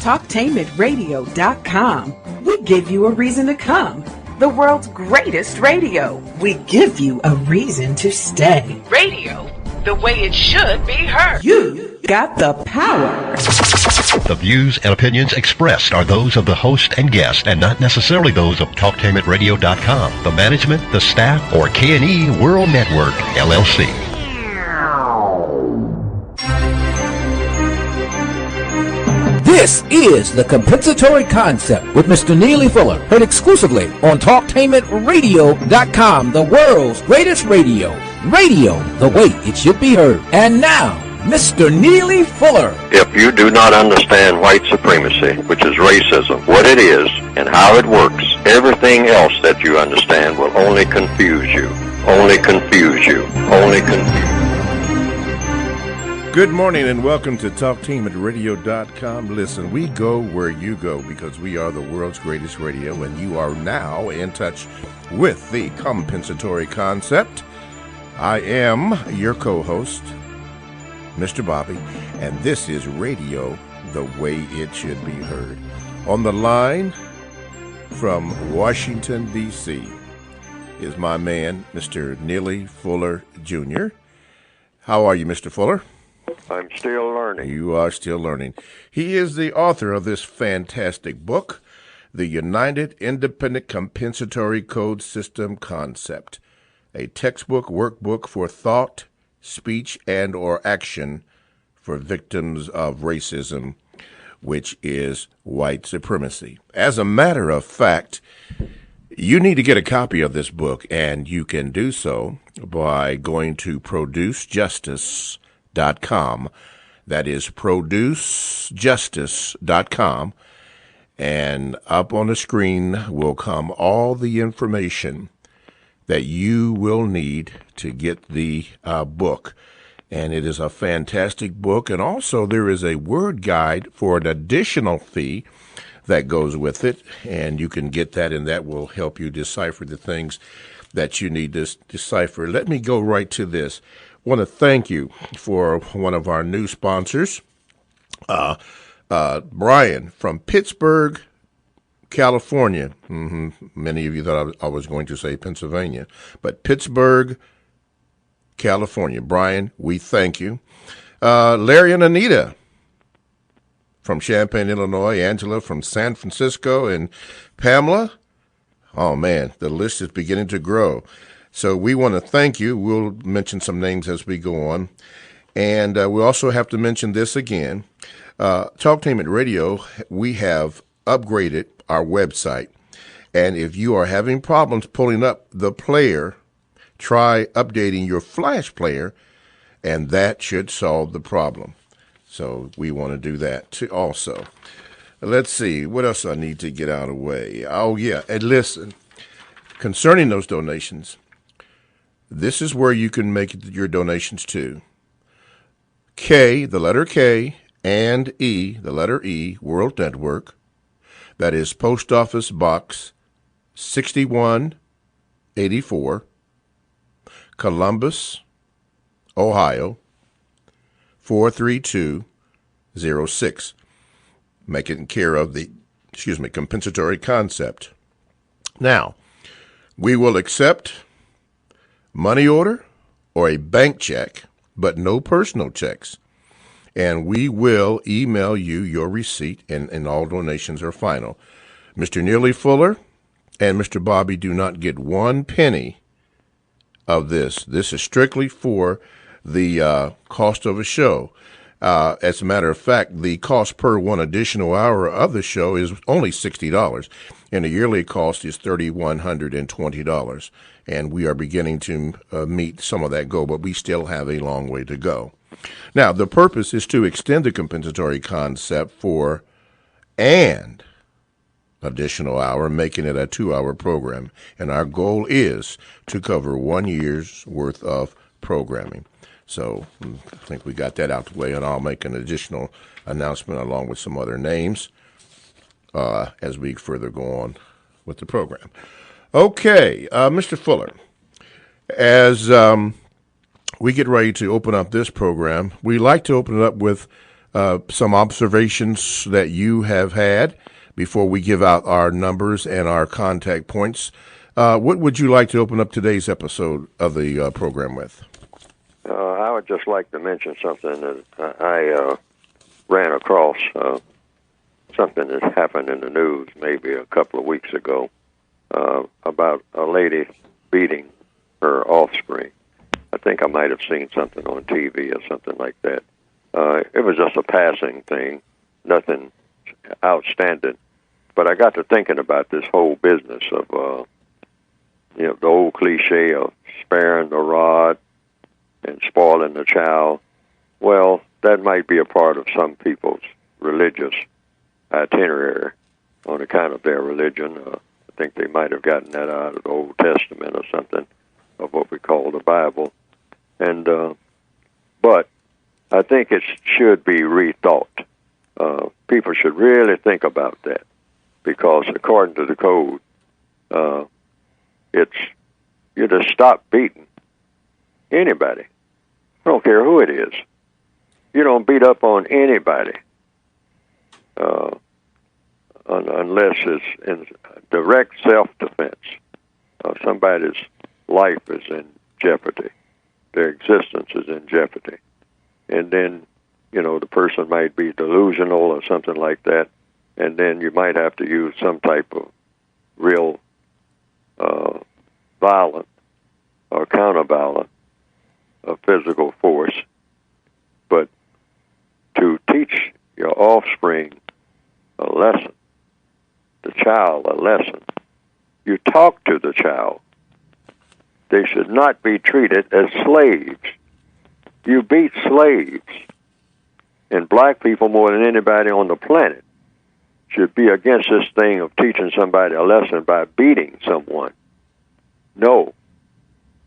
Talktainmentradio.com. We give you a reason to come. The world's greatest radio. We give you a reason to stay. Radio, the way it should be heard. You got the power. The views and opinions expressed are those of the host and guest and not necessarily those of Talktainmentradio.com, the management, the staff, or K&E World Network, LLC. This is the Compensatory Concept with Mr. Neely Fuller, heard exclusively on TalkTainmentRadio.com, the world's greatest radio. Radio, the way it should be heard. And now, Mr. Neely Fuller. If you do not understand white supremacy, which is racism, what it is and how it works, everything else that you understand will only confuse you. Only confuse you. Only confuse you. Good morning and welcome to TalkTainmentRadio.com. Listen, we go where you go because we are the world's greatest radio, and you are now in touch with the Compensatory Concept. I am your co-host, Mr. Bobby, and this is radio the way it should be heard. On the line from Washington, D.C. is my man, Mr. Neely Fuller, Jr. How are you, Mr. Fuller? I'm still learning. You are still learning. He is the author of this fantastic book, The United Independent Compensatory Code System Concept, a textbook workbook for thought, speech, and or action for victims of racism, which is white supremacy. As a matter of fact, you need to get a copy of this book, and you can do so by going to producejustice.com. That is producejustice.com, and up on the screen will come all the information that you will need to get the book. And it is a fantastic book, and also there is a word guide for an additional fee that goes with it, and you can get that, and that will help you decipher the things that you need to decipher. Let me go right to this. I want to thank you for one of our new sponsors, Brian from Pittsburgh, California. Many of you thought I was going to say Pennsylvania, but Pittsburgh, California. Brian, we thank you. Larry and Anita from Champaign, Illinois, Angela from San Francisco, and Pamela. Oh, man, the list is beginning to grow. So we want to thank you. We'll mention some names as we go on. And we also have to mention this again. Talktainment Radio, we have upgraded our website. And if you are having problems pulling up the player, try updating your Flash player, and that should solve the problem. So we want to do that too also. Let's see, what else I need to get out of the way? Oh, yeah, and listen, concerning those donations, this is where you can make your donations to. K, the letter K, and E, the letter E, World Network. That is Post Office Box 6184, Columbus, Ohio, 43206. Making care of the, compensatory concept. Now, we will accept money order or a bank check, but no personal checks. And we will email you your receipt, and all donations are final. Mr. Neely Fuller and Mr. Bobby do not get 1 penny of this. This is strictly for the cost of a show. As a matter of fact, the cost per one additional hour of the show is only $60, and the yearly cost is $3,120. And we are beginning to meet some of that goal, but we still have a long way to go. Now, the purpose is to extend the compensatory concept for an additional hour, making it a 2-hour program. And our goal is to cover 1 year's worth of programming. So I think we got that out the way, and I'll make an additional announcement along with some other names as we further go on with the program. Okay, Mr. Fuller, as we get ready to open up this program, we like to open it up with some observations that you have had before we give out our numbers and our contact points. What would you like to open up today's episode of the program with? I would just like to mention something that I ran across, something that happened in the news maybe a couple of weeks ago about a lady beating her offspring. I think I might have seen something on TV or something like that. It was just a passing thing, nothing outstanding. But I got to thinking about this whole business of, the old cliche of sparing the rod and spoiling the child. Well, that might be a part of some people's religious itinerary on account of their religion. I think they might have gotten that out of the Old Testament or something of what we call the Bible. And but I think it should be rethought. People should really think about that, because according to the code, it's you just stop beating anybody. I don't care who it is. You don't beat up on anybody unless it's in direct self-defense. Somebody's life is in jeopardy. Their existence is in jeopardy. And then, the person might be delusional or something like that, and then you might have to use some type of real violent or counterviolent physical force. But to teach your offspring a lesson, the child a lesson, you talk to the child. They should not be treated as slaves. You beat slaves. And black people, more than anybody on the planet, should be against this thing of teaching somebody a lesson by beating someone. No.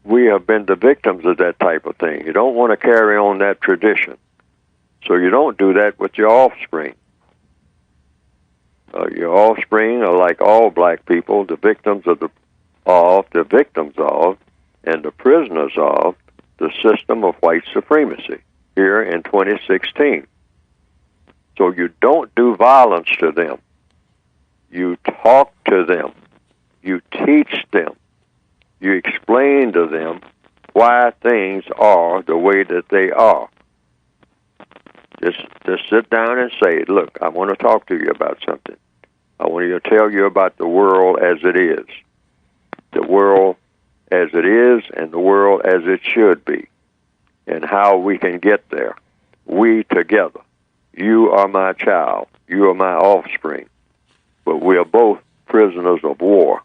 We have been the victims of that type of thing. You don't want to carry on that tradition. So you don't do that with your offspring. Your offspring are like all black people, the victims of and the prisoners of the system of white supremacy here in 2016. So you don't do violence to them. You talk to them. You teach them. You explain to them why things are the way that they are. Just sit down and say, look, I want to talk to you about something. I want to tell you about the world as it is. The world as it is and the world as it should be. And how we can get there. We together. You are my child. You are my offspring. But we are both prisoners of war.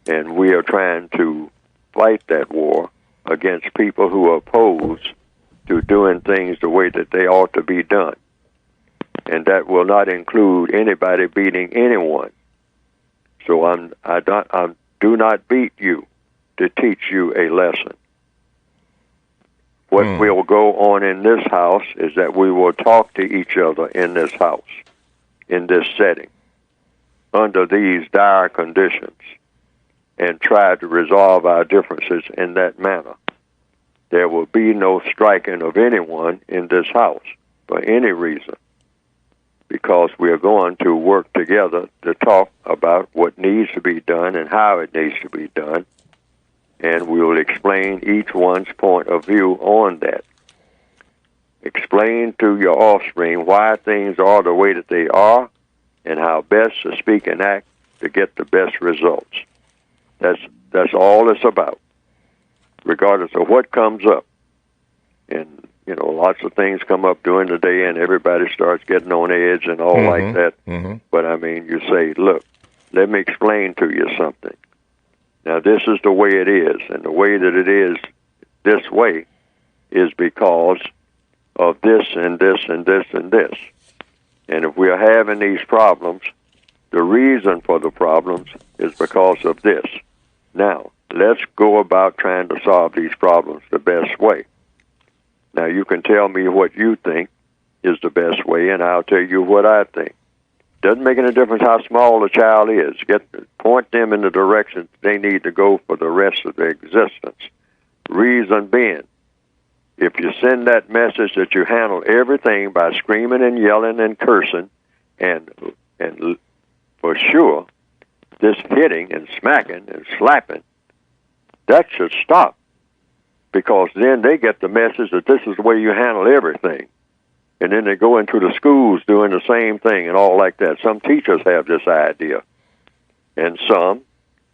And we are trying to fight that war against people who are opposed to doing things the way that they ought to be done. And that will not include anybody beating anyone. So I do not beat you to teach you a lesson. What will go on in this house is that we will talk to each other in this house, in this setting, under these dire conditions, and try to resolve our differences in that manner. There will be no striking of anyone in this house for any reason, because we are going to work together to talk about what needs to be done and how it needs to be done, and we will explain each one's point of view on that. Explain to your offspring why things are the way that they are and how best to speak and act to get the best results. That's all it's about, regardless of what comes up. And, lots of things come up during the day and everybody starts getting on edge and all like that. Mm-hmm. But, you say, look, let me explain to you something. Now, this is the way it is, and the way that it is this way is because of this and this and this and this. And if we are having these problems, the reason for the problems is because of this. Now, let's go about trying to solve these problems the best way. Now, you can tell me what you think is the best way, and I'll tell you what I think. Doesn't make any difference how small the child is. Point them in the direction they need to go for the rest of their existence. Reason being, if you send that message that you handle everything by screaming and yelling and cursing, and for sure, this hitting and smacking and slapping, that should stop. Because then they get the message that this is the way you handle everything. And then they go into the schools doing the same thing and all like that. Some teachers have this idea. And some,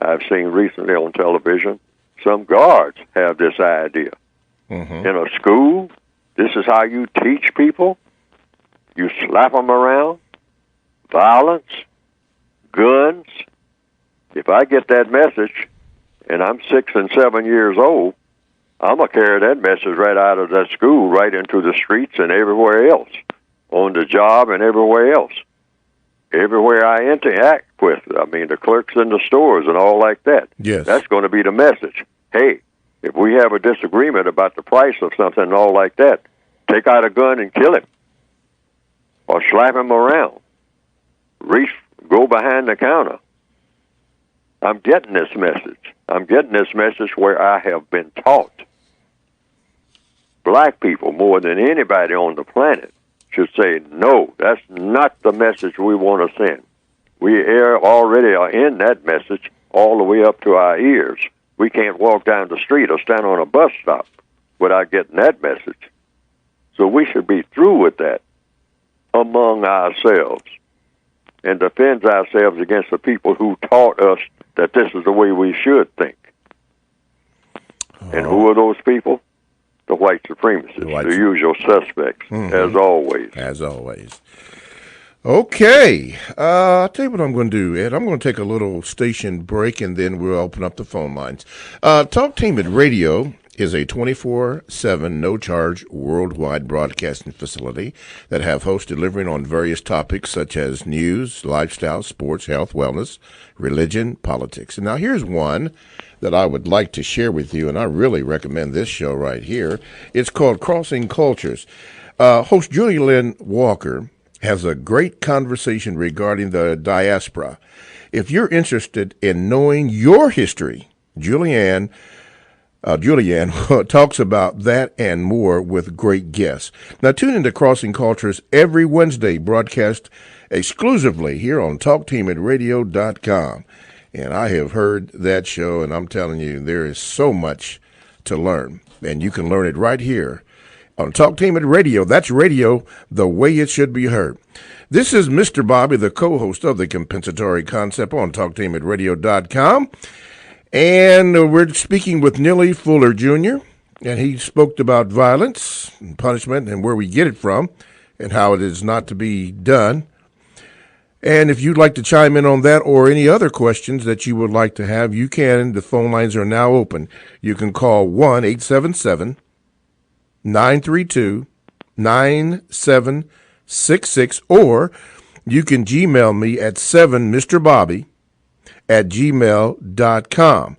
I've seen recently on television, some guards have this idea. In a school, this is how you teach people. You slap them around. Violence. Guns. If I get that message, and I'm 6 and 7 years old, I'm going to carry that message right out of that school, right into the streets and everywhere else, on the job and everywhere else. Everywhere I interact with, I mean, the clerks in the stores and all like that. Yes. That's going to be the message. Hey, if we have a disagreement about the price of something and all like that, take out a gun and kill him. Or slap him around. Go behind the counter. I'm getting this message. I'm getting this message where I have been taught. Black people, more than anybody on the planet, should say, no, that's not the message we want to send. We already are in that message all the way up to our ears. We can't walk down the street or stand on a bus stop without getting that message. So we should be through with that among ourselves and defend ourselves against the people who taught us that this is the way we should think. And who are those people? The white supremacists, the usual suspects, as always. As always. Okay. I'll tell you what I'm going to do, Ed. I'm going to take a little station break, and then we'll open up the phone lines. Talk Team at Radio is a 24/7 no-charge worldwide broadcasting facility that have hosts delivering on various topics such as news, lifestyle, sports, health, wellness, religion, politics. And now here's one that I would like to share with you, and I really recommend this show right here. It's called Crossing Cultures. Host Julie Lynn Walker has a great conversation regarding the diaspora. If you're interested in knowing your history, Julianne talks about that and more with great guests. Now, tune into Crossing Cultures every Wednesday, broadcast exclusively here on TalkTeamAtRadio.com. And I have heard that show, and I'm telling you, there is so much to learn. And you can learn it right here on Talk Team at Radio. That's radio the way it should be heard. This is Mr. Bobby, the co-host of the Compensatory Concept on TalkTeamAtRadio.com. And we're speaking with Neely Fuller Jr., and he spoke about violence and punishment and where we get it from and how it is not to be done. And if you'd like to chime in on that or any other questions that you would like to have, you can. The phone lines are now open. You can call 1-877-932-9766, or you can Gmail me at 7mrbobby@gmail.com.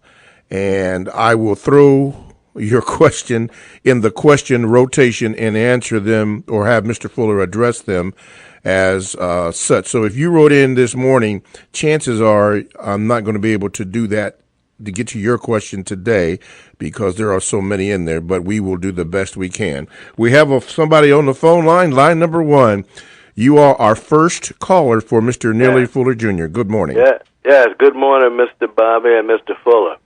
And I will throw your question in the question rotation and answer them, or have Mr. Fuller address them as such. So if you wrote in this morning, chances are I'm not going to be able to do that, to get to your question today, because there are so many in there, but we will do the best we can. We have somebody on the phone line number one. You are our first caller for Mr. Neely Fuller Jr. Good morning. Yes, good morning, Mr. Bobby and Mr. Fuller.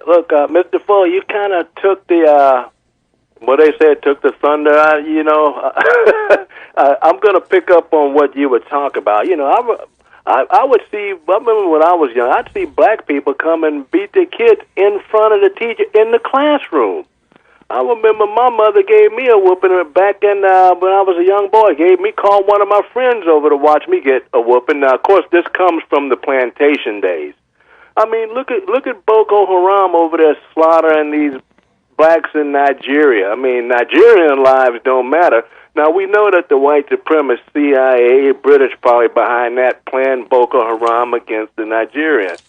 Look, Mr. Fuller, you kind of took the, took the thunder out, I'm going to pick up on what you would talk about. I would see, I remember when I was young, I'd see black people come and beat their kids in front of the teacher in the classroom. I remember my mother gave me a whooping back in when I was a young boy. Called one of my friends over to watch me get a whooping. Now, of course, this comes from the plantation days. I mean, look at Boko Haram over there slaughtering these blacks in Nigeria. I mean, Nigerian lives don't matter. Now, we know that the white supremacist CIA, British probably behind that, planned Boko Haram against the Nigerians.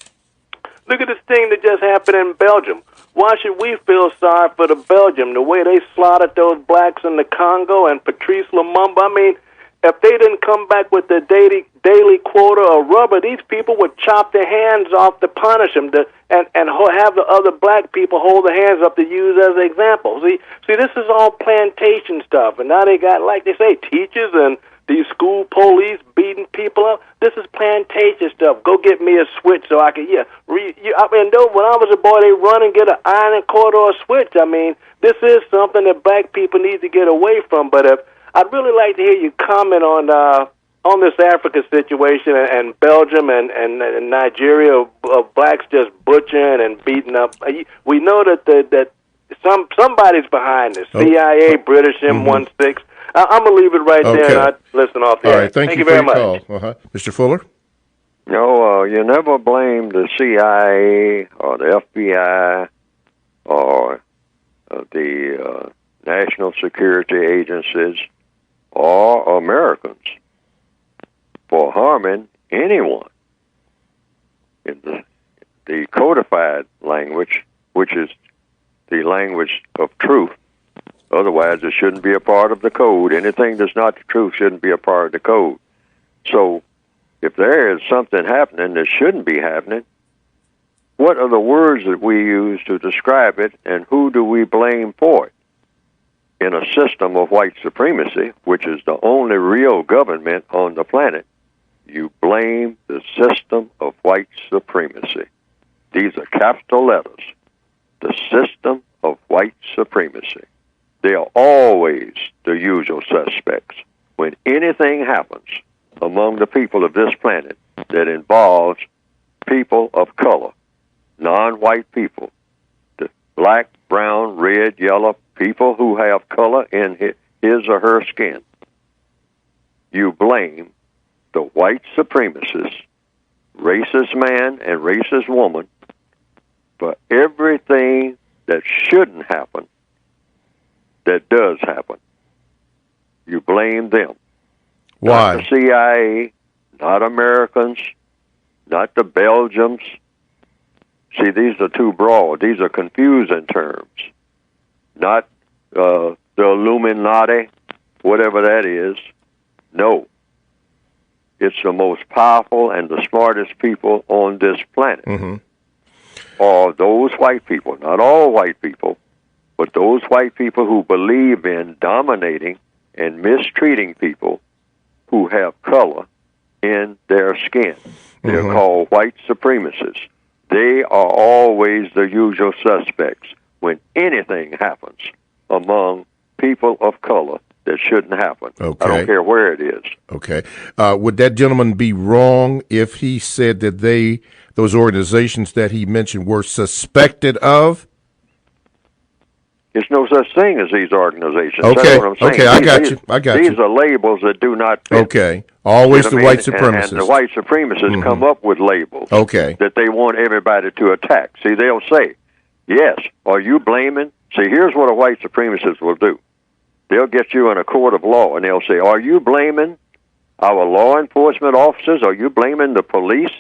Look at this thing that just happened in Belgium. Why should we feel sorry for the Belgium? The way they slaughtered those blacks in the Congo and Patrice Lumumba, I mean, if they didn't come back with the daily quota of rubber, these people would chop their hands off to punish them, and have the other black people hold their hands up to use as an example. See, this is all plantation stuff, and now they got, like they say, teachers and these school police beating people up. This is plantation stuff. Go get me a switch so I can, I mean, when I was a boy, they run and get an iron cord or a switch. I mean, this is something that black people need to get away from. But I'd really like to hear you comment on this Africa situation and Belgium and Nigeria of blacks just butchering and beating up. We know that somebody's behind this. CIA, British M16. I'm going to leave it right there and I'll listen off the air. All right, thank you very for much. your call. Mr. Fuller? No, you never blame the CIA or the FBI or the national security agencies or Americans for harming anyone. In the codified language, which is the language of truth, otherwise it shouldn't be a part of the code. Anything that's not the truth shouldn't be a part of the code. So if there is something happening that shouldn't be happening, what are the words that we use to describe it, and who do we blame for it? In a system of white supremacy, which is the only real government on the planet, you blame the system of white supremacy. These are capital letters. The system of white supremacy. They are always the usual suspects. When anything happens among the people of this planet that involves people of color, non-white people, the black, brown, red, yellow, people who have color in his or her skin, you blame the white supremacist, racist man and racist woman for everything that shouldn't happen that does happen. You blame them. Why? Not the CIA, not Americans, not the Belgians. See, these are too broad. These are confusing terms. Not the Illuminati, whatever that is. No. It's the most powerful and the smartest people on this planet. Mm-hmm. Are those white people, not all white people, but those white people who believe in dominating and mistreating people who have color in their skin. They're called white supremacists. They are always the usual suspects when anything happens among people of color that shouldn't happen. Okay. I don't care where it is. Okay. Would that gentleman be wrong if he said that those organizations that he mentioned were suspected of? There's no such thing as these organizations. Okay. That's what I'm saying. Okay, I got you. These are labels that do not fit. Okay. Always the white supremacists. And the white supremacists come up with labels that they want everybody to attack. See, they'll say, yes, are you blaming? See, here's what a white supremacist will do. They'll get you in a court of law, and they'll say, are you blaming our law enforcement officers? Are you blaming the police?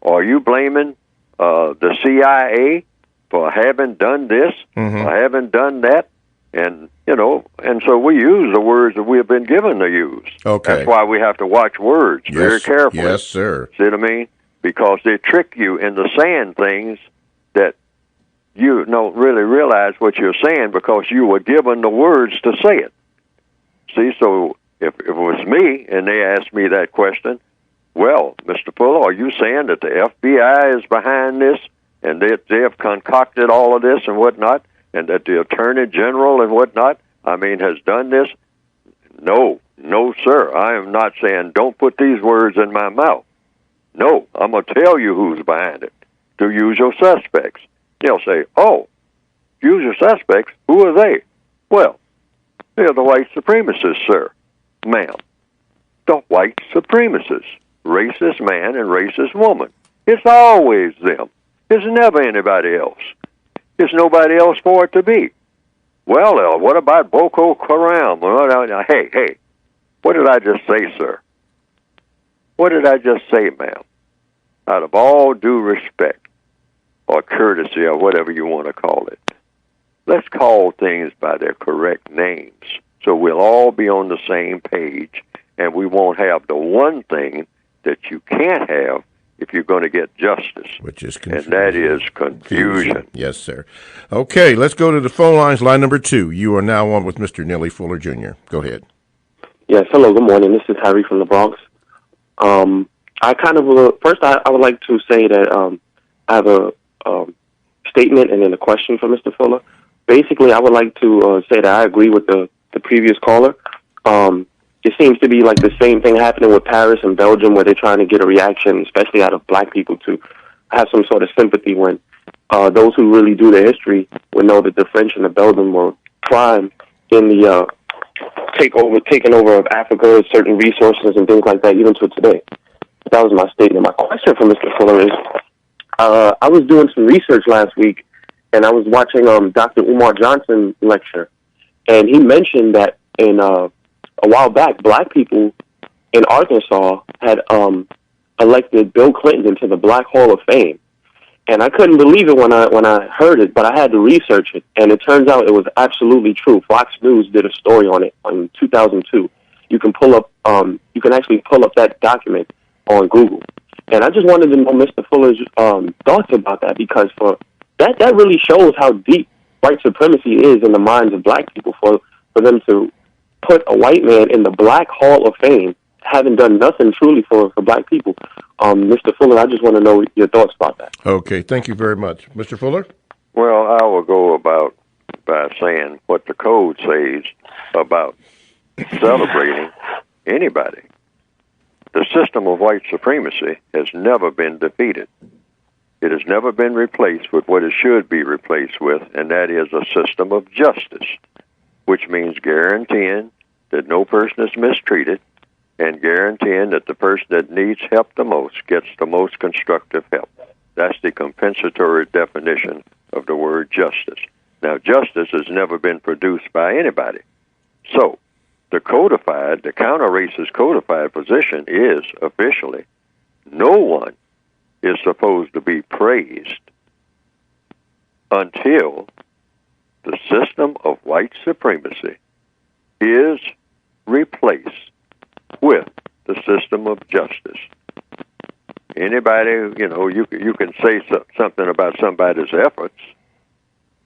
Are you blaming the CIA for having done this, or having done that? And, and so we use the words that we have been given to use. Okay. That's why we have to watch words very carefully. Yes, sir. See what I mean? Because they trick you into saying things that you don't really realize what you're saying because you were given the words to say it. See, so if it was me and they asked me that question, well, Mr. Fuller, are you saying that the FBI is behind this and that they have concocted all of this and whatnot, and that the Attorney General and whatnot, has done this? No, sir. I am not saying don't put these words in my mouth. No, I'm going to tell you who's behind it. The usual suspects. They'll say, oh, usual suspects, who are they? Well, they're the white supremacists, sir, ma'am. The white supremacists, racist man and racist woman. It's always them. It's never anybody else. There's nobody else for it to be. Well, what about Boko Haram? Hey, what did I just say, sir? What did I just say, ma'am? Out of all due respect or courtesy or whatever you want to call it, let's call things by their correct names so we'll all be on the same page and we won't have the one thing that you can't have if you're going to get justice, which is confusion. And that is confusion. Yes, sir. Okay, let's go to the phone lines. Line number 2. You are now on with Mr. Neely Fuller Jr. Go ahead. Yes, hello, good morning. This is Harry from the Bronx. I kind of, first I would like to say that I have a statement and then a question for Mr. Fuller. Basically, I would like to say that I agree with the previous caller. It seems to be like the same thing happening with Paris and Belgium, where they're trying to get a reaction, especially out of black people, to have some sort of sympathy when those who really do the history would know that the French and the Belgium were prime in the taking over of Africa, certain resources and things like that, even to today. That was my statement. My question for Mr. Fuller is, I was doing some research last week, and I was watching Dr. Umar Johnson lecture, and he mentioned that in a while back, black people in Arkansas had elected Bill Clinton into the Black Hall of Fame. And I couldn't believe it when I heard it, but I had to research it, and it turns out it was absolutely true. Fox News did a story on it in 2002. You can actually pull up that document on Google. And I just wanted to know Mr. Fuller's thoughts about that, because that really shows how deep white supremacy is in the minds of black people for them to put a white man in the Black Hall of Fame, having done nothing truly for black people. Mr. Fuller, I just want to know your thoughts about that. Okay, thank you very much. Mr. Fuller? Well, I will go about by saying what the code says about celebrating anybody. The system of white supremacy has never been defeated. It has never been replaced with what it should be replaced with, and that is a system of justice, which means guaranteeing that no person is mistreated and guaranteeing that the person that needs help the most gets the most constructive help. That's the compensatory definition of the word justice. Now, justice has never been produced by anybody. So, the counter-racist codified position is, officially, no one is supposed to be praised until the system of white supremacy is replaced with the system of justice. Anybody, you can say something about somebody's efforts,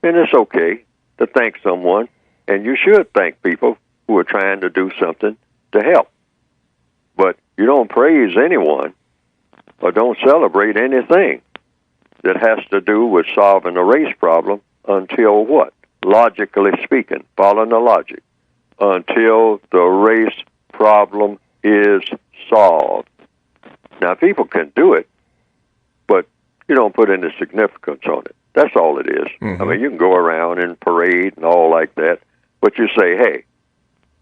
and it's okay to thank someone, and you should thank people who are trying to do something to help. But you don't praise anyone or don't celebrate anything that has to do with solving a race problem until what? Logically speaking, following the logic, until the race problem is solved. Now, people can do it, but you don't put any significance on it. That's all it is. Mm-hmm. I mean, you can go around and parade and all like that, but you say, hey,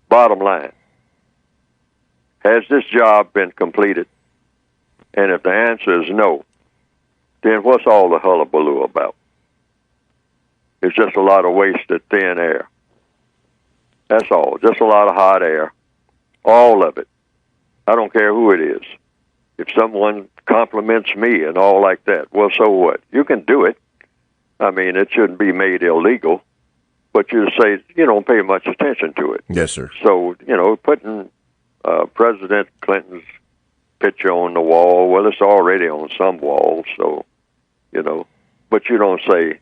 bottom line, has this job been completed? And if the answer is no, then what's all the hullabaloo about? It's just a lot of wasted thin air. That's all. Just a lot of hot air. All of it. I don't care who it is. If someone compliments me and all like that, well, so what? You can do it. I mean, it shouldn't be made illegal, but you say you don't pay much attention to it. Yes, sir. So, putting President Clinton's picture on the wall, well, it's already on some walls, so, but you don't say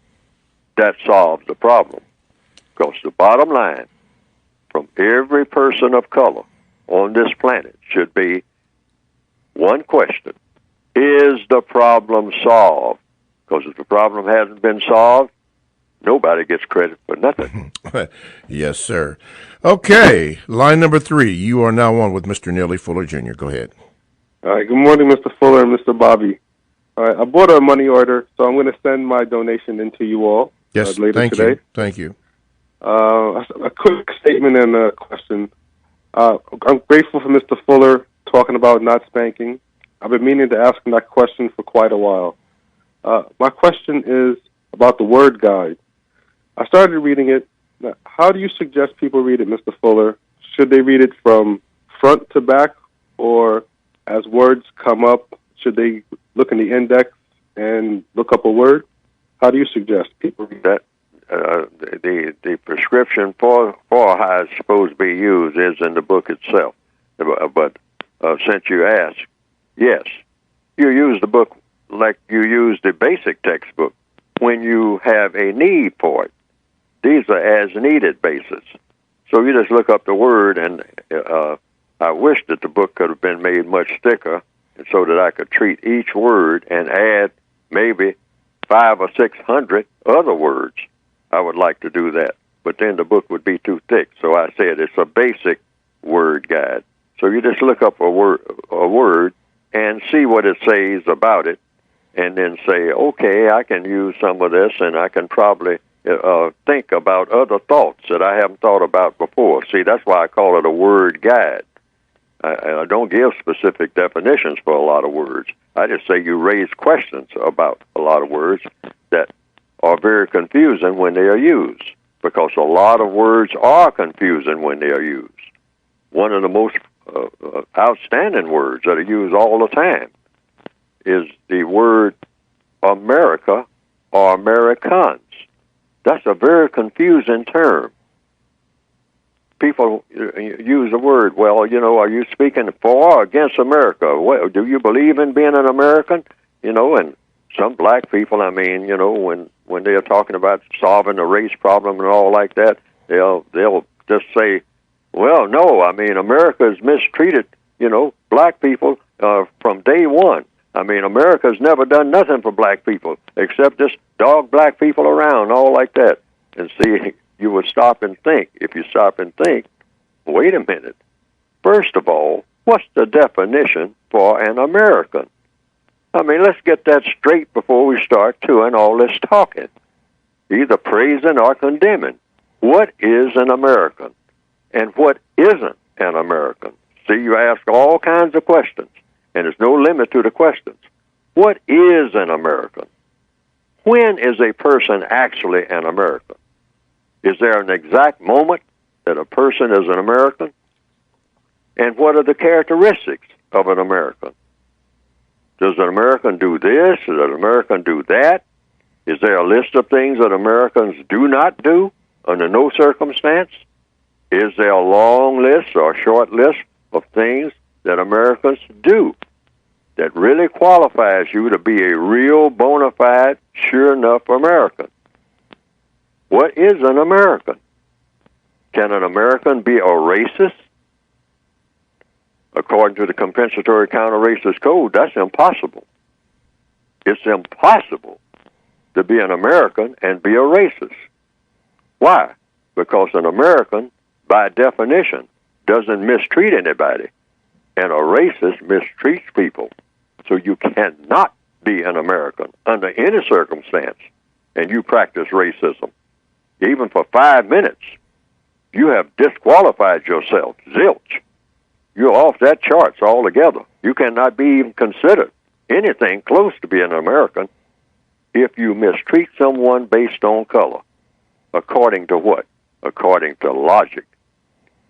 that solves the problem. Because the bottom line from every person of color on this planet should be one question: is the problem solved? Because if the problem hasn't been solved, nobody gets credit for nothing. Yes, sir. Okay, line number 3. You are now on with Mr. Neely Fuller Jr. Go ahead. All right, good morning, Mr. Fuller and Mr. Bobby. All right, I bought a money order, so I'm going to send my donation in to you all later today. Thank you. A quick statement and a question. I'm grateful for Mr. Fuller talking about not spanking. I've been meaning to ask him that question for quite a while. My question is about the word guide. I started reading it. Now, how do you suggest people read it, Mr. Fuller? Should they read it from front to back, or as words come up, should they look in the index and look up a word? How do you suggest people read that? The prescription for how it's supposed to be used is in the book itself. But since you asked, yes, you use the book like you use the basic textbook when you have a need for it. These are as-needed basis. So you just look up the word, and I wish that the book could have been made much thicker so that I could treat each word and add maybe 500 or 600 other words. I would like to do that, but then the book would be too thick. So I said it's a basic word guide. So you just look up a word and see what it says about it, and then say, okay, I can use some of this, and I can probably think about other thoughts that I haven't thought about before. See, that's why I call it a word guide. I don't give specific definitions for a lot of words. I just say you raise questions about a lot of words that are very confusing when they are used, because a lot of words are confusing when they are used. One of the most outstanding words that are used all the time is the word America or Americans. That's a very confusing term. People use the word, well, are you speaking for or against America? Well, do you believe in being an American? And some black people, when they are talking about solving the race problem and all like that, they'll just say, well, no, America has mistreated, black people from day one. America's never done nothing for black people except just dog black people around, all like that. And see, you would stop and think. If you stop and think, wait a minute. First of all, what's the definition for an American? Let's get that straight before we start doing all this talking, either praising or condemning. What is an American? And what isn't an American? See, you ask all kinds of questions, and there's no limit to the questions. What is an American? When is a person actually an American? Is there an exact moment that a person is an American? And what are the characteristics of an American? Does an American do this? Does an American do that? Is there a list of things that Americans do not do under no circumstance? Is there a long list or a short list of things that Americans do that really qualifies you to be a real, bona fide, sure enough American? What is an American? Can an American be a racist? According to the Compensatory Counter-Racist Code, that's impossible. It's impossible to be an American and be a racist. Why? Because an American, by definition, doesn't mistreat anybody, and a racist mistreats people. So you cannot be an American under any circumstance, and you practice racism. Even for 5 minutes, you have disqualified yourself. Zilch. You're off that charts altogether. You cannot be even considered anything close to being an American if you mistreat someone based on color. According to what? According to logic.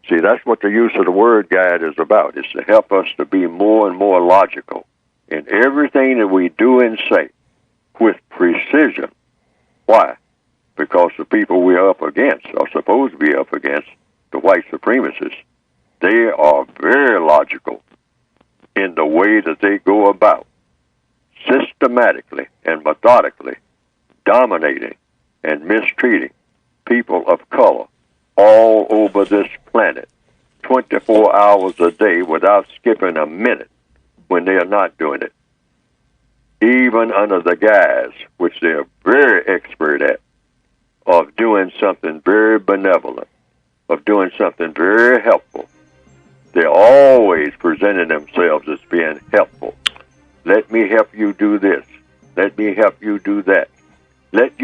See, that's what the use of the word guide is about. It's to help us to be more and more logical in everything that we do and say with precision. Why? Because the people we're up against, are supposed to be up against, the white supremacists, they are very logical in the way that they go about systematically and methodically dominating and mistreating people of color all over this planet 24 hours a day without skipping a minute when they are not doing it. Even under the guise, which they are very expert at, of doing something very benevolent, of doing something very helpful. They're always presenting themselves as being helpful. Let me help you do this. Let me help you do that. Let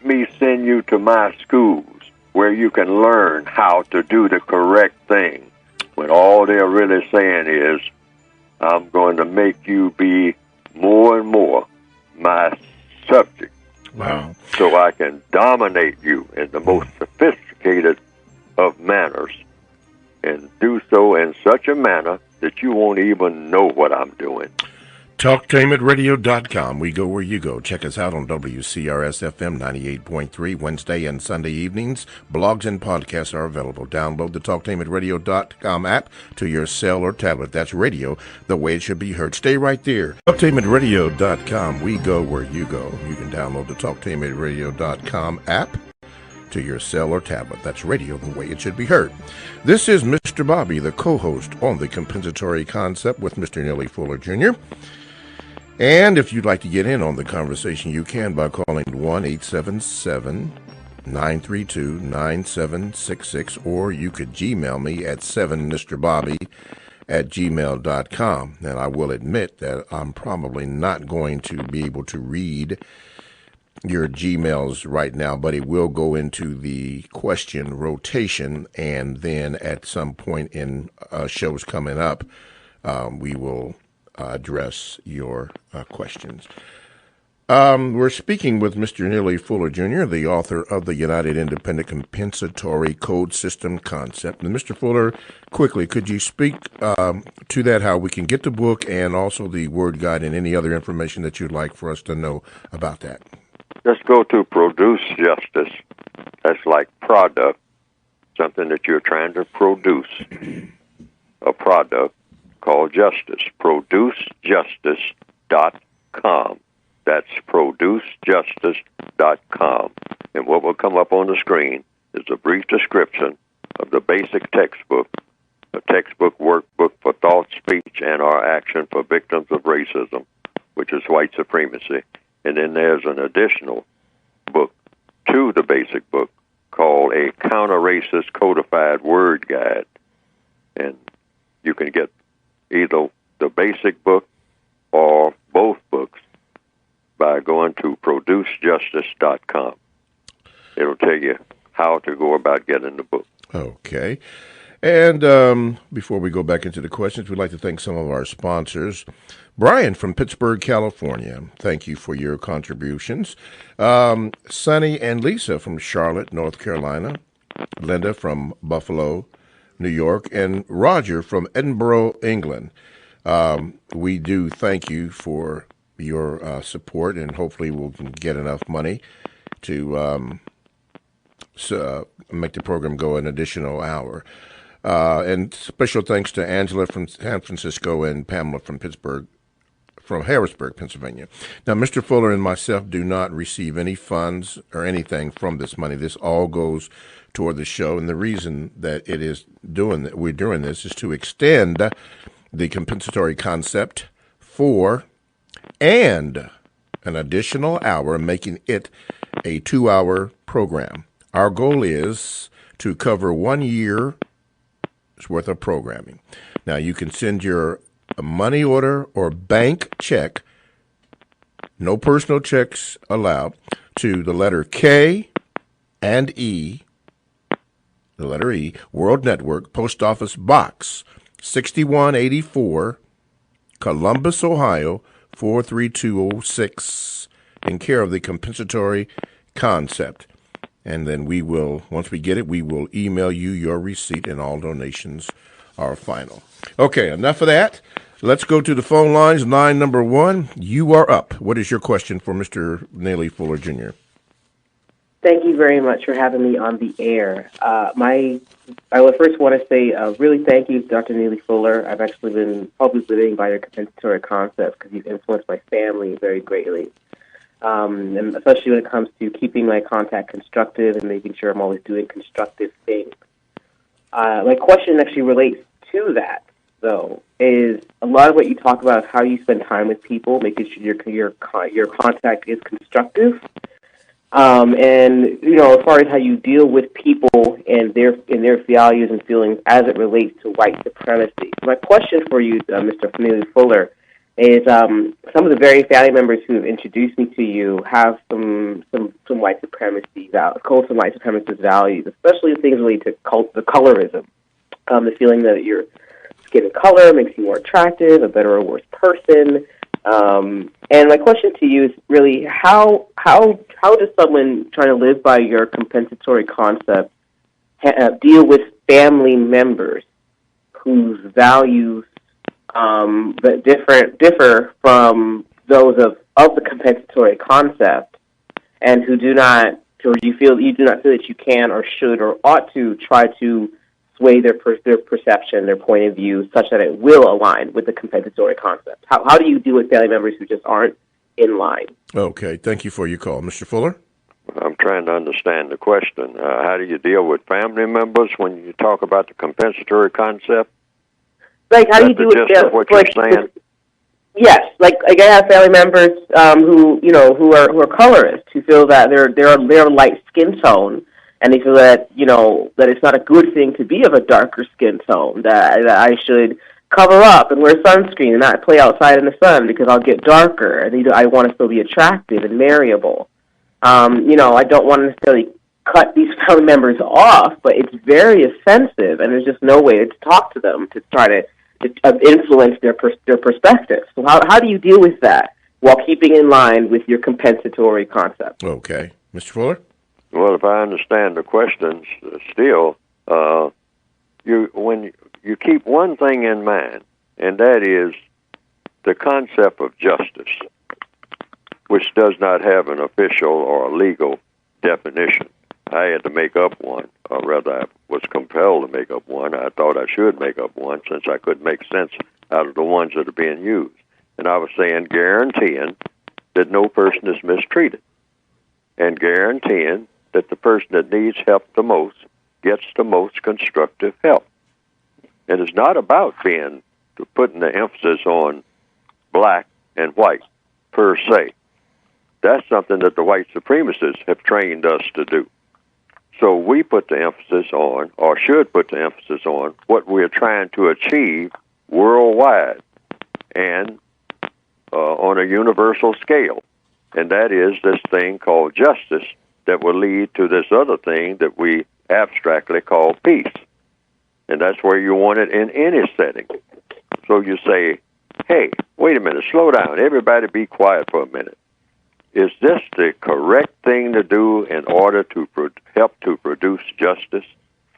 me send you to my schools where you can learn how to do the correct thing. When all they're really saying is, I'm going to make you be more and more my subject. Wow. So I can dominate you in the most sophisticated of manners, and do so in such a manner that you won't even know what I'm doing. TalkTameAtRadio.com. We go where you go. Check us out on WCRS-FM 98.3 Wednesday and Sunday evenings. Blogs and podcasts are available. Download the TalkTameAtRadio.com app to your cell or tablet. That's radio, the way it should be heard. Stay right there. TalkTameAtRadio.com. We go where you go. You can download the TalkTameAtRadio.com app to your cell or tablet. That's radio, the way it should be heard. This is Mr. Bobby, the co-host on The Compensatory Concept with Mr. Neely Fuller Jr., and if you'd like to get in on the conversation, you can by calling 1-877-932-9766, or you could Gmail me at 7mrbobby@gmail.com. And I will admit that I'm probably not going to be able to read your Gmails right now, but it will go into the question rotation, and then at some point in shows coming up, we will address your questions. We're speaking with Mr. Neely Fuller Jr., the author of the United Independent Compensatory Code System Concept. And Mr. Fuller, quickly, could you speak to that, how we can get the book and also the word guide and any other information that you'd like for us to know about that? Just go to Produce Justice. That's like product, something that you're trying to produce, a product called justice. ProduceJustice.com. That's ProduceJustice.com. And what will come up on the screen is a brief description of the basic textbook, a textbook workbook for thought, speech, and or action for victims of racism, which is white supremacy. And then there's an additional book to the basic book called a Counter-Racist Codified Word Guide. And you can get either the basic book or both books by going to ProduceJustice.com. It'll tell you how to go about getting the book. Okay. And before we go back into the questions, we'd like to thank some of our sponsors. Brian from Pittsburgh, California, thank you for your contributions. Sonny and Lisa from Charlotte, North Carolina. Linda from Buffalo, New York, and Roger from Edinburgh, England. We do thank you for your support, and hopefully we'll get enough money to make the program go an additional hour. And special thanks to Angela from San Francisco and Pamela from Harrisburg, Pennsylvania. Now, Mr. Fuller and myself do not receive any funds or anything from this money. This all goes toward the show, and the reason that we're doing this is to extend the compensatory concept for and an additional hour, making it a 2-hour program. Our goal is to cover 1 year's worth of programming. Now, you can send your money order or bank check, no personal checks allowed, to the letter K and E, the letter E, World Network, Post Office Box 6184, Columbus, Ohio 43206, in care of the compensatory concept. And then we will, once we get it, we will email you your receipt, and all donations are final. Okay, enough of that. Let's go to the phone lines. Line number 1, you are up. What is your question for Mr. Neely Fuller Jr.? Thank you very much for having me on the air. I would first want to say really thank you, Dr. Neely Fuller. I've actually been probably living by your compensatory concept because you've influenced my family very greatly. And especially when it comes to keeping my contact constructive and making sure I'm always doing constructive things. My question actually relates to that, though, is a lot of what you talk about is how you spend time with people, making sure your contact is constructive. And as far as how you deal with people and their values and feelings as it relates to white supremacy. My question for you, Mr. Neely Fuller, is some of the very family members who have introduced me to you have some white supremacy values, some white supremacist values, especially things related to the colorism, the feeling that your skin color makes you more attractive, a better or worse person. And my question to you is really how does someone trying to live by your compensatory concept deal with family members whose values that differ from those of the compensatory concept, and who do not, or you do not feel that you can or should or ought to try to sway their perception, their point of view, such that it will align with the compensatory concept? How do you deal with family members who just aren't in line? Okay, thank you for your call. Mr. Fuller? I'm trying to understand the question. How do you deal with family members when you talk about the compensatory concept? Like, how do you do it? What you're saying? Yes, like I have family members who are colorists, who feel that they're light skin tone, and they feel that that it's not a good thing to be of a darker skin tone. That I should cover up and wear sunscreen and not play outside in the sun because I'll get darker, and I want to still be attractive and marriable. I don't want to necessarily cut these family members off, but it's very offensive, and there's just no way to talk to them to try to influence their perspective. So how do you deal with that while keeping in line with your compensatory concept? Okay. Mr. Fuller? Well, if I understand the questions still, when you keep one thing in mind, and that is the concept of justice, which does not have an official or legal definition. I had to make up one, or rather I was compelled to make up one. I thought I should make up one since I couldn't make sense out of the ones that are being used. And I was saying guaranteeing that no person is mistreated, and guaranteeing that the person that needs help the most gets the most constructive help. And it's not about putting the emphasis on black and white per se. That's something that the white supremacists have trained us to do. So we put the emphasis on, or should put the emphasis on, what we're trying to achieve worldwide and on a universal scale. And that is this thing called justice that will lead to this other thing that we abstractly call peace. And that's where you want it in any setting. So you say, hey, wait a minute, slow down. Everybody be quiet for a minute. Is this the correct thing to do in order to help to produce justice?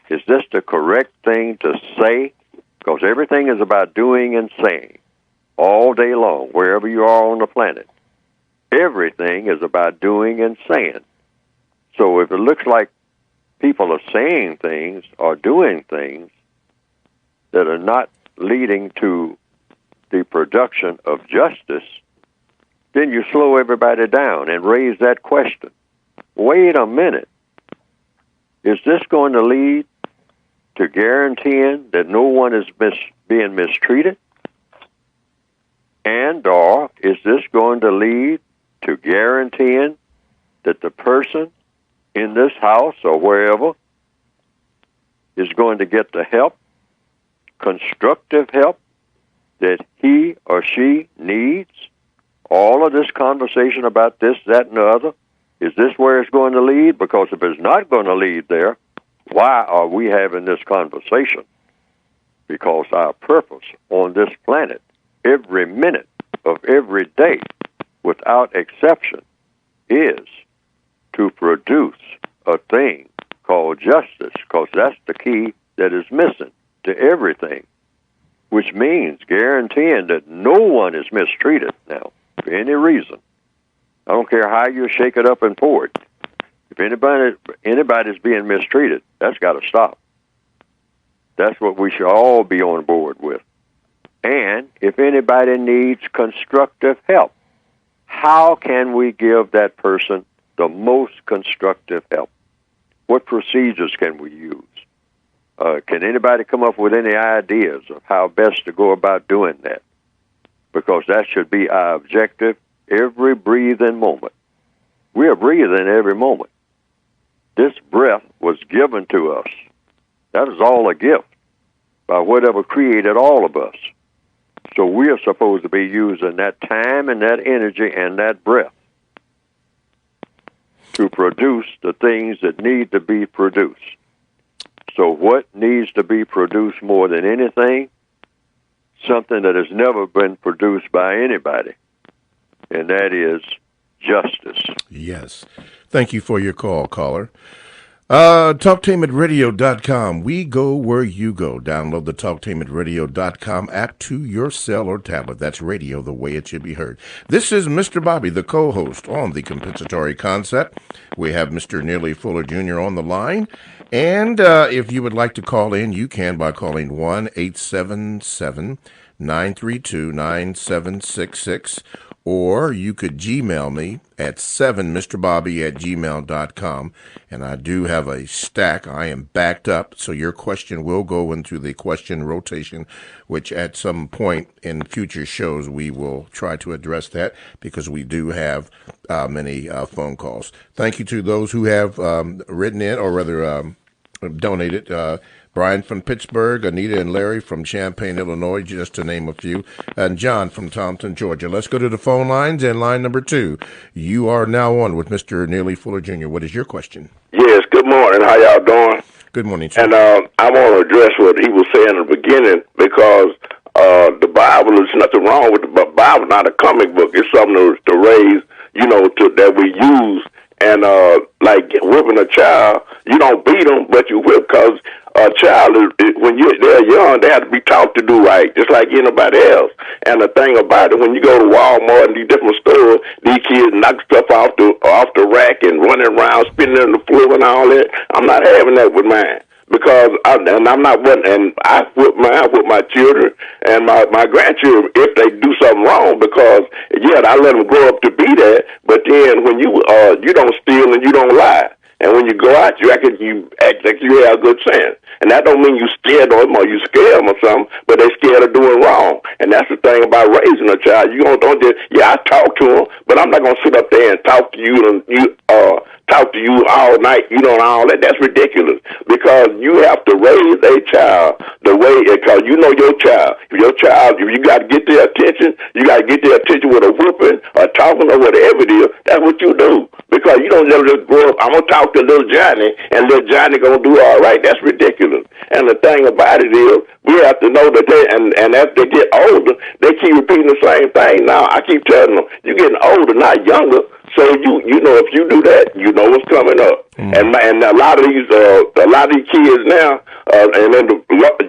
Is this the correct thing to say? Because everything is about doing and saying all day long, wherever you are on the planet. Everything is about doing and saying. So if it looks like people are saying things or doing things that are not leading to the production of justice, then you slow everybody down and raise that question. Wait a minute. Is this going to lead to guaranteeing that no one is being mistreated? And or is this going to lead to guaranteeing that the person in this house or wherever is going to get the help, constructive help, that he or she needs? All of this conversation about this, that, and the other, is this where it's going to lead? Because if it's not going to lead there, why are we having this conversation? Because our purpose on this planet, every minute of every day, without exception, is to produce a thing called justice, because that's the key that is missing to everything, which means guaranteeing that no one is mistreated now. For any reason. I don't care how you shake it up and pour it. If anybody's being mistreated, that's got to stop. That's what we should all be on board with. And if anybody needs constructive help, how can we give that person the most constructive help? What procedures can we use? Can anybody come up with any ideas of how best to go about doing that? Because that should be our objective every breathing moment. We are breathing every moment. This breath was given to us. That is all a gift by whatever created all of us. So we are supposed to be using that time and that energy and that breath to produce the things that need to be produced. So what needs to be produced more than anything? Something that has never been produced by anybody, and that is justice. Yes. Thank you for your call, caller. TalkTameItRadio.com. We go where you go. Download the TalkTameItRadio.com app to your cell or tablet. That's radio the way it should be heard. This is Mr. Bobby, the co-host on the Compensatory Concept. We have Mr. Neely Fuller Jr. on the line. And if you would like to call in, you can by calling 1-877-932-9766. Or you could Gmail me at 7mrbobby@gmail.com. And I do have a stack. I am backed up, so your question will go into the question rotation, which at some point in future shows we will try to address that because we do have many phone calls. Thank you to those who have written in, or rather donated. Brian from Pittsburgh, Anita and Larry from Champaign, Illinois, just to name a few, and John from Thompson, Georgia. Let's go to the phone lines, and line number 2. You are now on with Mr. Neely Fuller Jr. What is your question? Yes, good morning. How y'all doing? Good morning, sir. And I want to address what he was saying in the beginning, because the Bible, there's nothing wrong with the Bible, not a comic book. It's something to raise, that we use. And like whipping a child, you don't beat them, but you whip, because a child, when they're young, they have to be taught to do right, just like anybody else. And the thing about it, when you go to Walmart and these different stores, these kids knock stuff off the rack and running around, spinning on the floor and all that. I'm not having that with mine. Because I whip my children and my grandchildren if they do something wrong, because I let them grow up to be that. But then when you don't steal and you don't lie, and when you go out, you act like you have good sense. And that don't mean you scared of them or you scare them or something, but they scared of doing wrong. And that's the thing about raising a child. You don't just, I talk to them, but I'm not going to sit up there and talk to you and talk to you all night, and all that. That's ridiculous, because you have to raise a child the way, because you know your child. If you got to get their attention, you got to get their attention with a whooping or talking or whatever it is. That's what you do, because you don't just grow up, I'm going to talk to little Johnny, and little Johnny going to do all right. That's ridiculous. And the thing about it is, we have to know that and as they get older, they keep repeating the same thing. Now, I keep telling them, you're getting older, not younger. So if you do that, you know what's coming up. And a lot of these kids now, and in the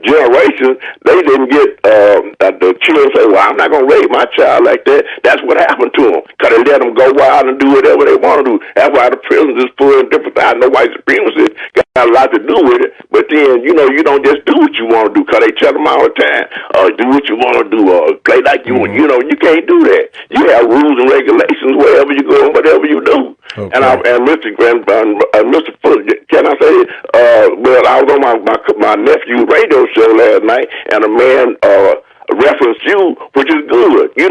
generation, they didn't get the children say, well, I'm not gonna raise my child like that. That's what happened to them, because they let them go wild and do whatever they want to do. That's why the prisons is full of different things. I know white supremacy got a lot to do with it, but then you don't just do what you want to do, because they tell them all the time, do what you want to do, play like you want. You can't do that. You have rules and regulations wherever you go and whatever you do. Okay. And Mr. Fuller, can I say? Well, I was on my nephew's radio show last night, and a man referenced you, which is good. We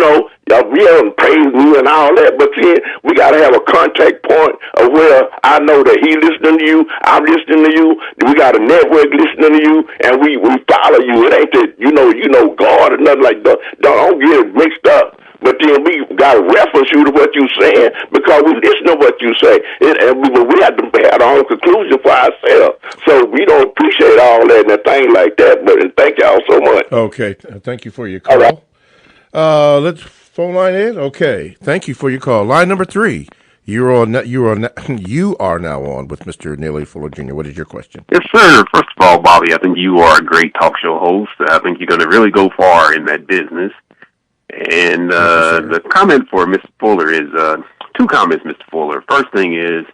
haven't praised you and all that, but then we got to have a contact point of where I know that he listening to you, I'm listening to you, we got a network listening to you, and we follow you. It ain't that you know God or nothing like that. Don't get it mixed up. But then we got to reference you to what you're saying, because we listen to what you say. And we have to have our own conclusion for ourselves. So we don't appreciate all that and a thing like that. But thank y'all so much. Okay. Thank you for your call. All right. Let's phone line in. Okay. Thank you for your call. Line number 3. You are now on with Mr. Neely Fuller Jr. What is your question? Yes, sir. First of all, Bobby, I think you are a great talk show host. I think you're going to really go far in that business. And the comment for Mr. Fuller is 2 comments, Mr. Fuller. First thing is,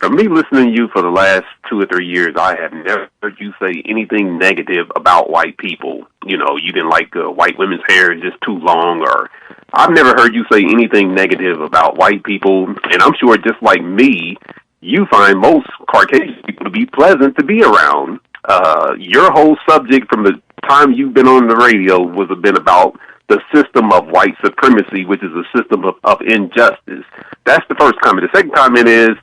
from me listening to you for the last 2 or 3 years, I have never heard you say anything negative about white people. You didn't like white women's hair is just too long, or I've never heard you say anything negative about white people. And I'm sure, just like me, you find most Caucasian people to be pleasant to be around. Your whole subject from the time you've been on the radio has been about the system of white supremacy, which is a system of injustice. That's the first comment. The second comment is,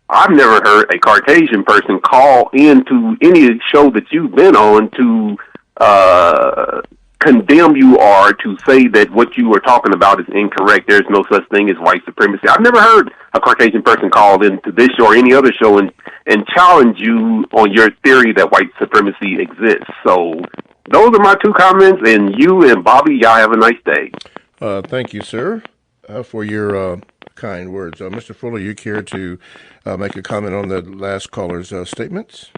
I've never heard a Caucasian person call into any show that you've been on to condemn you or to say that what you are talking about is incorrect. There's no such thing as white supremacy. I've never heard a Caucasian person call into this show or any other show and challenge you on your theory that white supremacy exists. So those are my 2 comments, and you and Bobby, y'all have a nice day. Thank you, sir. for your kind words. Mr. Fuller, you care to make a comment on the last caller's statements?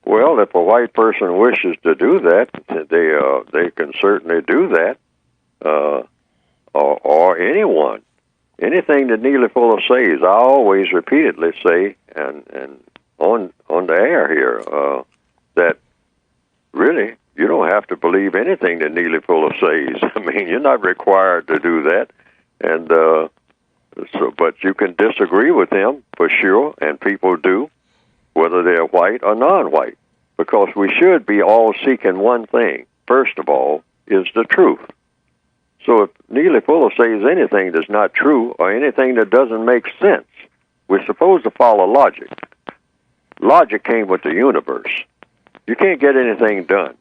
Well, if a white person wishes to do that, they can certainly do that, or anyone. Anything that Neely Fuller says, I always repeatedly say, and on the air here, that really you don't have to believe anything that Neely Fuller says. I mean, you're not required to do that, and but you can disagree with him for sure, and people do, whether they're white or non-white, because we should be all seeking one thing. First of all, is the truth. So if Neely Fuller says anything that's not true or anything that doesn't make sense, we're supposed to follow logic. Logic came with the universe. You can't get anything done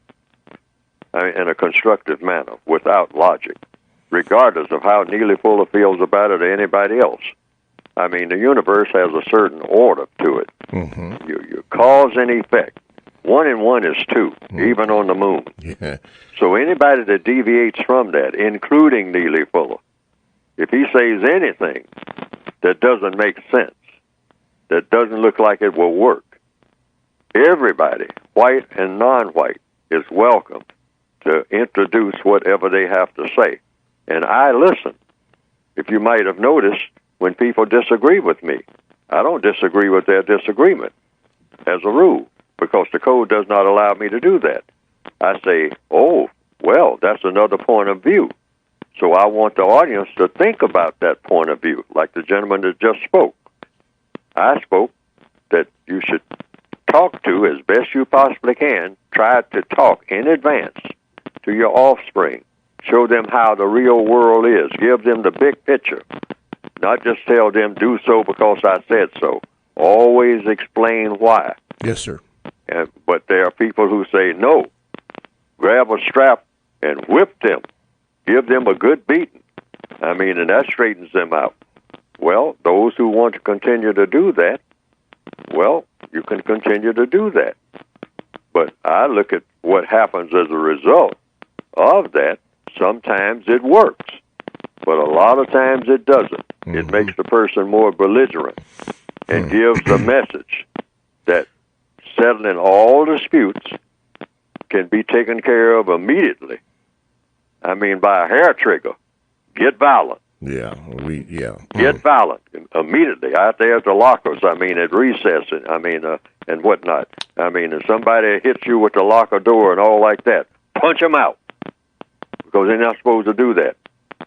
in a constructive manner without logic, regardless of how Neely Fuller feels about it or anybody else. I mean, the universe has a certain order to it. Mm-hmm. You cause and effect. 1 and 1 is 2, even on the moon. Yeah. So anybody that deviates from that, including Neely Fuller, if he says anything that doesn't make sense, that doesn't look like it will work, everybody, white and non-white, is welcome to introduce whatever they have to say. And I listen. If you might have noticed, when people disagree with me, I don't disagree with their disagreement, as a rule, because the code does not allow me to do that. I say, oh, well, that's another point of view. So I want the audience to think about that point of view, like the gentleman that just spoke. I spoke that you should talk to, as best you possibly can, try to talk in advance to your offspring. Show them how the real world is. Give them the big picture. Not just tell them, do so because I said so. Always explain why. Yes, sir. But there are people who say, no, grab a strap and whip them. Give them a good beating. I mean, and that straightens them out. Well, those who want to continue to do that, well, you can continue to do that. But I look at what happens as a result of that. Sometimes it works, but a lot of times it doesn't. Mm-hmm. It makes the person more belligerent and gives a message that settling all disputes can be taken care of immediately. I mean, by a hair trigger. Get violent. Get violent immediately out there at the lockers. I mean, at recess. And whatnot. I mean, if somebody hits you with the locker door and all like that, punch them out, because they're not supposed to do that.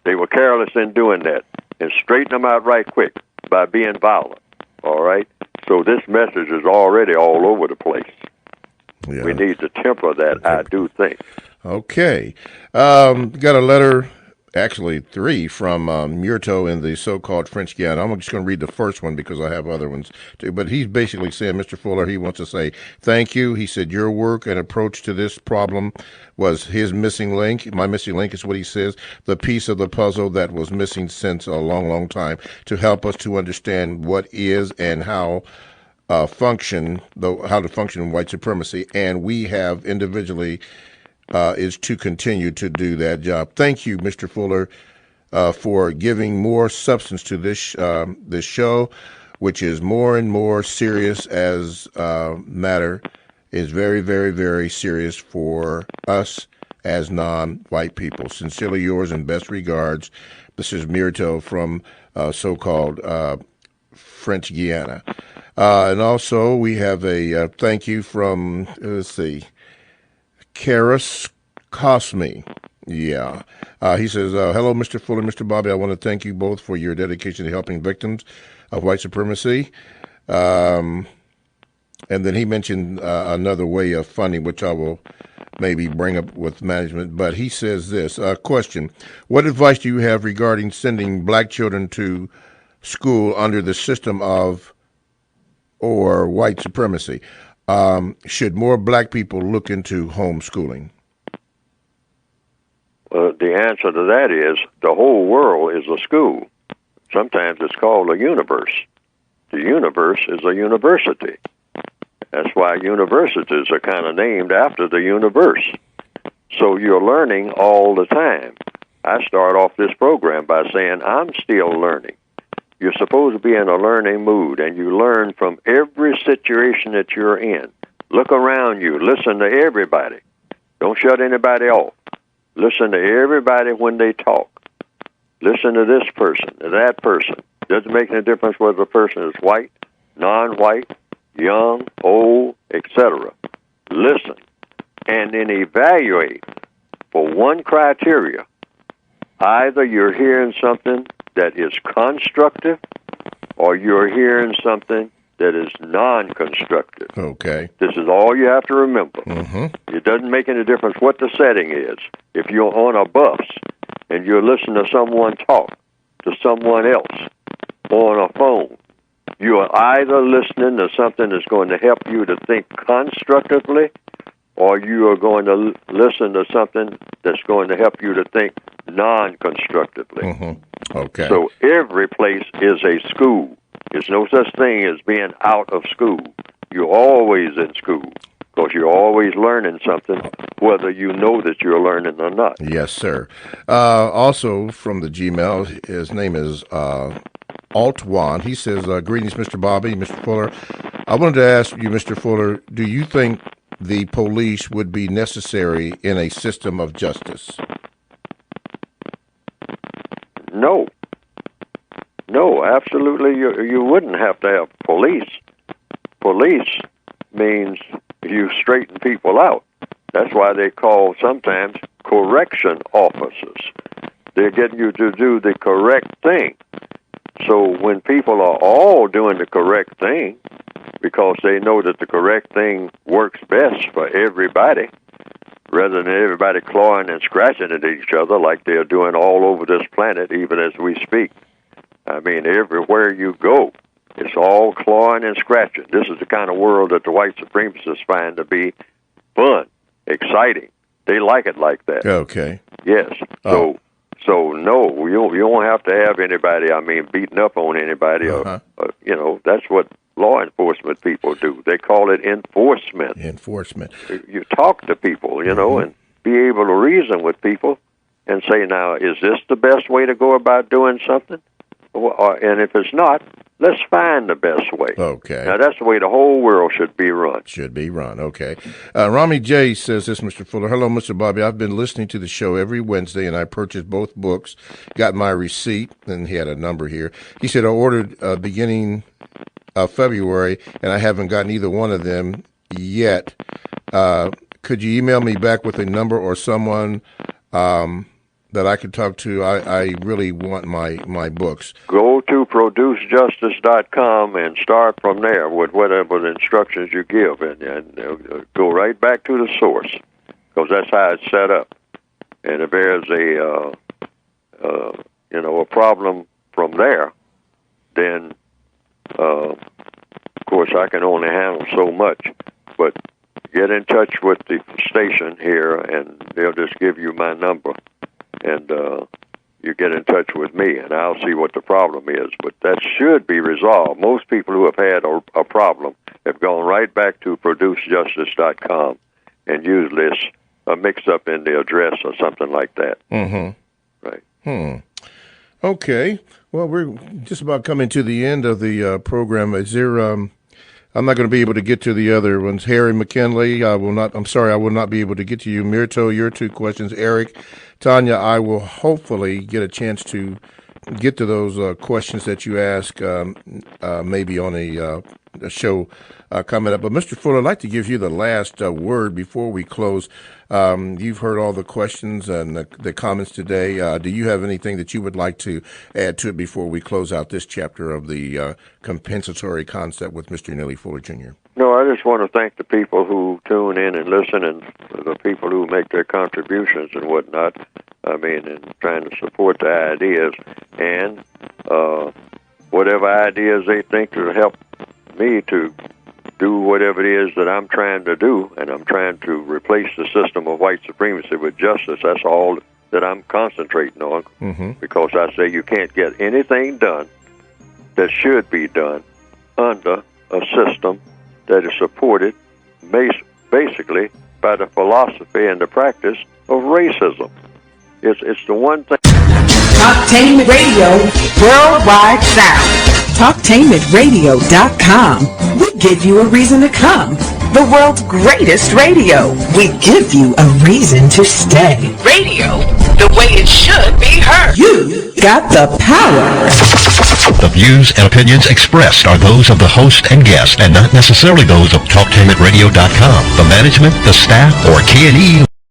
They were careless in doing that, and straighten them out right quick by being violent. All right. So this message is already all over the place. Yeah. We need to temper that, I do think. Okay. Got a letter, actually 3, from Murto in the so-called French Guiana. I'm just going to read the first one because I have other ones too. But he's basically saying, Mr. Fuller, he wants to say thank you. He said your work and approach to this problem was his missing link. My missing link is what he says, the piece of the puzzle that was missing since a long, long time, to help us to understand what is and how to function in white supremacy. And we have individually is to continue to do that job. Thank you, Mr. Fuller, for giving more substance to this this show, which is more and more serious as matter is very, very, very serious for us as non-white people. Sincerely yours and best regards. This is Myrto from so-called French Guiana. And also we have a thank you from, let's see, Karis Cosme. Yeah. He says, hello, Mr. Fuller, Mr. Bobby. I want to thank you both for your dedication to helping victims of white supremacy. And then he mentioned another way of funding, which I will maybe bring up with management. But he says this, question, what advice do you have regarding sending black children to school under the system of or white supremacy? Should more black people look into homeschooling? Well, the answer to that is the whole world is a school. Sometimes it's called a universe. The universe is a university. That's why universities are kind of named after the universe. So you're learning all the time. I start off this program by saying I'm still learning. You're supposed to be in a learning mood, and you learn from every situation that you're in. Look around you. Listen to everybody. Don't shut anybody off. Listen to everybody when they talk. Listen to this person, to that person. Doesn't make any difference whether the person is white, non-white, young, old, etc. Listen, and then evaluate for one criteria. Either you're hearing something that is constructive, or you're hearing something that is non-constructive. Okay. This is all you have to remember. Mm-hmm. It doesn't make any difference what the setting is. If you're on a bus and you're listening to someone talk to someone else on a phone, you are either listening to something that's going to help you to think constructively, or you are going to listen to something that's going to help you to think non-constructively. Mm-hmm. Okay. So every place is a school. There's no such thing as being out of school. You're always in school because you're always learning something, whether you know that you're learning or not. Yes, sir. Also from the Gmail, his name is Altwan. He says, greetings, Mr. Bobby, Mr. Fuller. I wanted to ask you, Mr. Fuller, do you think the police would be necessary in a system of justice? No. No, absolutely. You wouldn't have to have police. Police means you straighten people out. That's why they call sometimes correction officers. They're getting you to do the correct thing. So when people are all doing the correct thing, because they know that the correct thing works best for everybody, rather than everybody clawing and scratching at each other like they're doing all over this planet, even as we speak. I mean, everywhere you go, it's all clawing and scratching. This is the kind of world that the white supremacists find to be fun, exciting. They like it like that. Okay. Yes. So no, you don't have to have anybody, beating up on anybody. Or, that's what law enforcement people do. They call it enforcement. Enforcement. You talk to people, and be able to reason with people and say, now, is this the best way to go about doing something? And if it's not, let's find the best way. Okay. Now, that's the way the whole world should be run. Should be run, okay. Rami J. says this, Mr. Fuller. Hello, Mr. Bobby. I've been listening to the show every Wednesday, and I purchased both books, got my receipt, and he had a number here. He said I ordered beginning of February, and I haven't gotten either one of them yet. Could you email me back with a number or someone that I could talk to? I really want my books. Go to producejustice.com and start from there with whatever the instructions you give, and go right back to the source, because that's how it's set up. And if there's a problem from there, then of course I can only handle so much. But get in touch with the station here, and they'll just give you my number. And you get in touch with me, and I'll see what the problem is. But that should be resolved. Most people who have had a problem have gone right back to producejustice.com, and usually it's a mix-up in the address or something like that. Mm-hmm. Right. Okay. Well, we're just about coming to the end of the program. Is there? I'm not going to be able to get to the other ones. Harry McKinley, I will not be able to get to you. Mirto, your two questions. Eric, Tanya, I will hopefully get a chance to get to those questions that you ask maybe on a show coming up. But Mr. Fuller, I'd like to give you the last word before we close. You've heard all the questions and the comments today. Do you have anything that you would like to add to it before we close out this chapter of the compensatory concept with Mr. Neely Fuller Jr.? No, I just want to thank the people who tune in and listen, and the people who make their contributions and whatnot. And trying to support the ideas, and whatever ideas they think will help me to do whatever it is that I'm trying to do, and I'm trying to replace the system of white supremacy with justice. That's all that I'm concentrating on, because I say you can't get anything done that should be done under a system that is supported basically by the philosophy and the practice of racism. It's the one thing. Talktainment Radio Worldwide Sound. Talktainmentradio.com. We give you a reason to come. The world's greatest radio. We give you a reason to stay. Radio, the way it should be heard. You got the power. The views and opinions expressed are those of the host and guest and not necessarily those of TalkTainmentRadio.com, the management, the staff, or K&E